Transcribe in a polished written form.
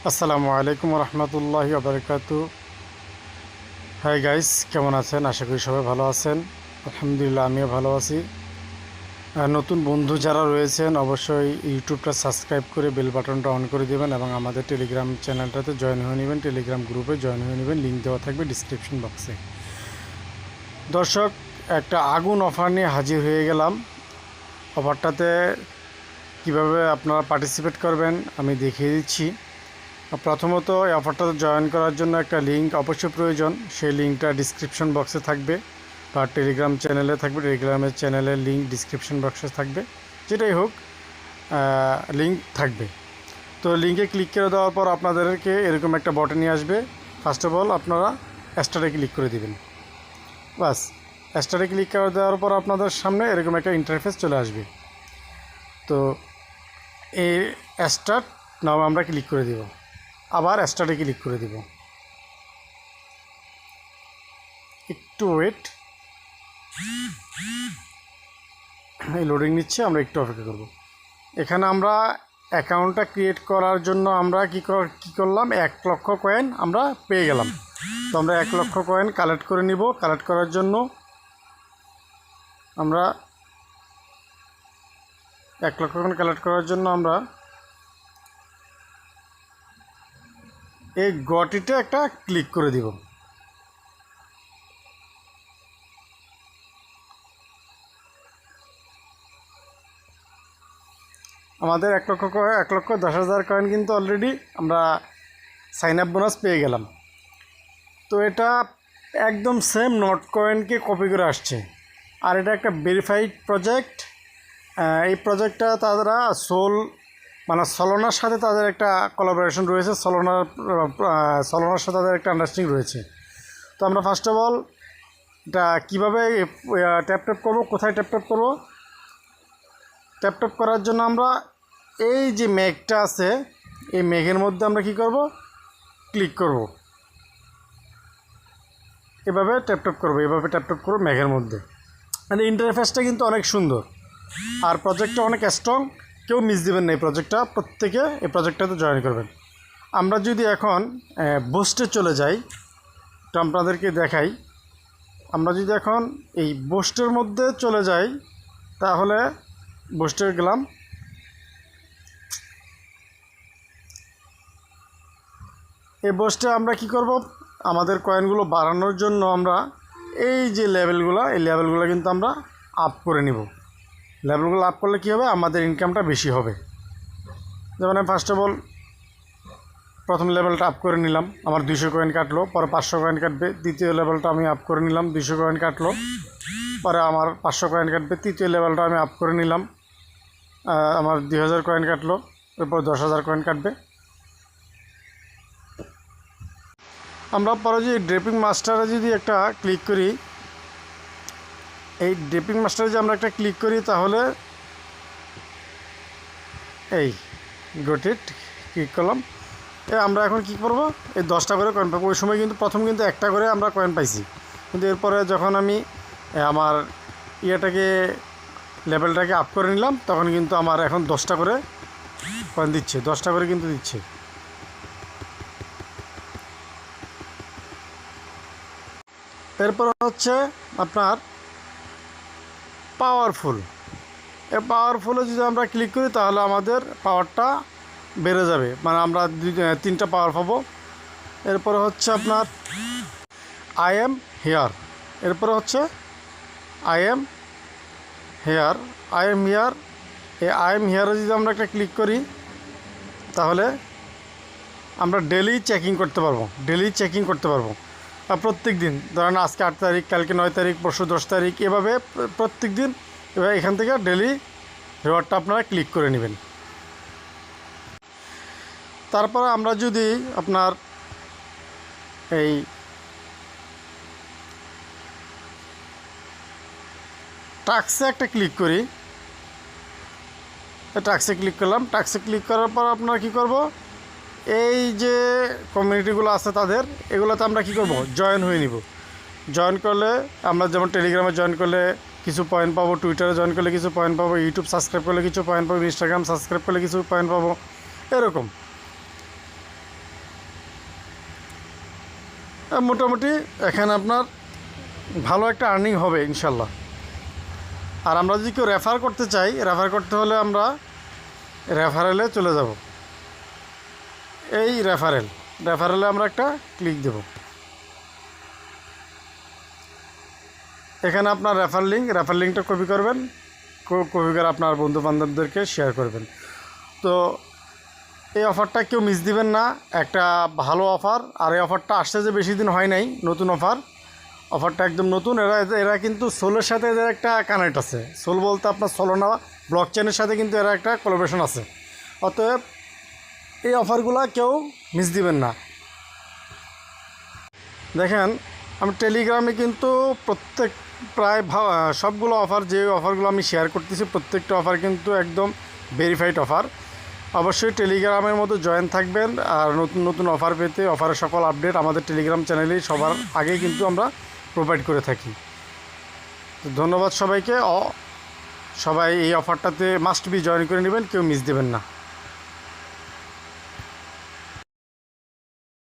আসসালামু আলাইকুম রহমতুল্লাহি ওবারাকাতু। হাই গাইস, কেমন আছেন? আশা করি সবাই ভালো আছেন। আলহামদুলিল্লাহ, আমিও ভালো আছি। নতুন বন্ধু যারা রয়েছেন অবশ্যই ইউটিউবটা সাবস্ক্রাইব করে বেল বাটনটা অন করে দেবেন এবং আমাদের টেলিগ্রাম চ্যানেলটাতে জয়েন হয়ে নেবেন, টেলিগ্রাম গ্রুপে জয়েন হয়ে নেবেন। লিঙ্ক দেওয়া থাকবে ডিসক্রিপশন বক্সে। দর্শক, একটা আগুন অফার নিয়ে হাজির হয়ে গেলাম। অফারটাতে কিভাবে আপনারা পার্টিসিপেট করবেন আমি দেখিয়ে দিচ্ছি। প্রথমত এই অফারটাতে জয়েন করার জন্য একটা লিঙ্ক অবশ্যই প্রয়োজন। সেই লিঙ্কটা ডিসক্রিপশন বক্সে থাকবে বা টেলিগ্রাম চ্যানেলে থাকবে। টেলিগ্রামের চ্যানেলের লিঙ্ক ডিসক্রিপশন বক্সে থাকবে, যেটাই হোক লিঙ্ক থাকবে। তো লিঙ্কে ক্লিক করে দেওয়ার পর আপনাদেরকে এরকম একটা বটন নিয়ে আসবে। ফার্স্ট অফ অল আপনারা স্টারে ক্লিক করে দিবেন। বাস, স্টারে ক্লিক করে দেওয়ার পর আপনাদের সামনে এরকম একটা ইন্টারফেস চলে আসবে। তো এই স্টার্ট নাও আমরা ক্লিক করে দেব। আবার স্টার্টে ক্লিক করে দেব। একটু ওয়েট, এই লোডিং নিচ্ছে, আমরা একটু অপেক্ষা করব। এখানে আমরা অ্যাকাউন্টটা ক্রিয়েট করার জন্য আমরা কি করলাম, 1 লক্ষ কয়েন আমরা পেয়ে গেলাম। তো আমরা 1 লক্ষ কয়েন কালেক্ট করে নিব। কালেক্ট করার জন্য আমরা 1 লক্ষ কয়েন কালেক্ট করার জন্য আমরা এই গটিতে একটা ক্লিক করে দিব। আমাদের 1,10,000 কয়েন কিন্তু অলরেডি আমরা সাইন আপ বোনাস পেয়ে গেলাম। তো এটা একদম সেম নট কয়েনকে কপি করে আসছে। আর এটা একটা ভেরিফাইড প্রজেক্ট। এই প্রজেক্টটা তারা সলোনার সাথে তাদের একটা কোলাবোরেশন রয়েছে। সলোনার সাথে তাদের একটা আন্ডারস্ট্যান্ডিং রয়েছে। তো আমরা ফার্স্ট অফ অল এটা কীভাবে ট্যাপ করবো, কোথায় ট্যাপ করবো? ট্যাপ করার জন্য আমরা এই যে মেঘটা আছে, এই মেঘের মধ্যে আমরা কি করব, ক্লিক করব। এভাবে ট্যাপ করবো, এভাবে ট্যাপ করবো মেঘের মধ্যে। মানে ইন্টারফেসটা কিন্তু অনেক সুন্দর আর প্রজেক্টটা অনেক স্ট্রং। কেউ মিস দিবেন না এই প্রজেক্টটা, প্রত্যেকে এই প্রজেক্টটাতে জয়েন করবেন। আমরা যদি এখন বুস্টে চলে যাই, তো আপনাদেরকে দেখাই। আমরা যদি এখন এই বুস্টের মধ্যে চলে যাই, তাহলে বুস্টে গেলাম। এই বুস্টে আমরা কি করব, আমাদের কয়েনগুলো বাড়ানোর জন্য আমরা এই যে লেভেলগুলো, এই লেভেলগুলো কিন্তু আমরা আপ করে নিব। লেভেলগুলো আপ করলে কী হবে, আমাদের ইনকামটা বেশি হবে। যেমন আমি ফার্স্ট অফ অল প্রথম লেভেলটা আপ করে নিলাম, আমার 200 কয়েন কাটলো, পরে 500 কয়েন কাটবে। দ্বিতীয় লেভেলটা আমি আপ করে নিলাম, 200 কয়েন কাটলো, পরে আমার 500 কয়েন কাটবে। তৃতীয় লেভেলটা আমি আপ করে নিলাম, আমার 2000 কয়েন কাটলো, এরপর 10,000 কয়েন কাটবে। আমরা পরে যে ড্রেপিং মাস্টারে যদি একটা ক্লিক করি, এই ড্রেপিং মাস্টারে যে আমরা একটা ক্লিক করি, তাহলে এই গোটেড ক্লিক করলাম। আমরা এখন কি করব, এই 10টা করে কয়েন পাবো। ওই সময় কিন্তু প্রথম কিন্তু একটা করে আমরা কয়েন পাইছি, কিন্তু এরপরে যখন আমি আমার লেভেলটাকে আপ করে নিলাম, তখন কিন্তু আমার এখন 10টা করে কয়েন দিচ্ছে, 10টা করে কিন্তু দিচ্ছে। এরপর হচ্ছে আপনার পাওয়ারফুল। এই পাওয়ারফুলে যদি আমরা ক্লিক করি, তাহলে আমাদের পাওয়ারটা বেড়ে যাবে, মানে আমরা 3টা পাওয়ার পাবো। এরপরে হচ্ছে আপনার আই এম হেয়ার। এরপরে হচ্ছে আই এম হেয়ার। এই আই এম হেয়ারে যদি আমরা একটা ক্লিক করি, তাহলে আমরা ডেলি চেকিং করতে পারবো। আর প্রত্যেক দিন, ধরেন আজকে 8 তারিখ, কালকে 9 তারিখ, পরশু 10 তারিখ, এভাবে প্রত্যেক দিন এবার এখান থেকে ডেলি রিওয়ার্ডটা আপনারা ক্লিক করে নেবেন। তারপরে আমরা যদি আপনার এই টাস্কে একটা ক্লিক করি, টাস্কে ক্লিক করলাম। টাস্কে ক্লিক করার পর আপনারা কী করব, এই যে কমিউনিটিগুলো আছে তাদের, এগুলোতে আমরা কী করব, জয়েন হয়ে নিব। জয়েন করলে আমরা যেমন টেলিগ্রামে জয়েন করলে কিছু পয়েন্ট পাবো, টুইটারে জয়েন করলে কিছু পয়েন্ট পাবো, ইউটিউব সাবস্ক্রাইব করলে কিছু পয়েন্ট পাবো, ইনস্টাগ্রাম সাবস্ক্রাইব করলে কিছু পয়েন্ট পাবো, এরকম। মোটামুটি এখানে আপনার ভালো একটা আর্নিং হবে ইনশাল্লাহ। আর আমরা যদি কেউ রেফার করতে চাই, রেফার করতে হলে আমরা রেফারেলে চলে যাব। এই রেফারেলে আমরা একটা ক্লিক দেব। এখানে আপনার রেফার লিঙ্কটা কপি করবেন, কপি করে আপনার বন্ধুবান্ধবদেরকে শেয়ার করবেন। তো এই অফারটা কেউ মিস দিবেন না, একটা ভালো অফার। আর এই অফারটা আসছে যে বেশি দিন হয় নাই, নতুন অফারটা একদম নতুন। এরা কিন্তু সোলের সাথে এদের একটা কানেক্ট আছে। সোল বলতে আপনার সোলোনা ব্লক চেনের সাথে কিন্তু এরা একটা কোলাবোরেশন আছে। অতএব এই অফারগুলো কেউ মিস দিবেন না। দেখেন আমি টেলিগ্রামে কিন্তু প্রায় সবগুলো অফার, যে অফারগুলো আমি শেয়ার করতেছি প্রত্যেকটা অফার কিন্তু একদম ভেরিফাইড অফার। অবশ্যই টেলিগ্রামের মতো জয়েন থাকবেন। আর নতুন নতুন অফার পেতে, অফারের সকল আপডেট আমাদের টেলিগ্রাম চ্যানেলেই সবার আগেই কিন্তু আমরা প্রোভাইড করে থাকি। তো ধন্যবাদ সবাইকে। সবাই এই অফারটাতে মাস্ট বি জয়েন করে নেবেন, কেউ মিস দেবেন না।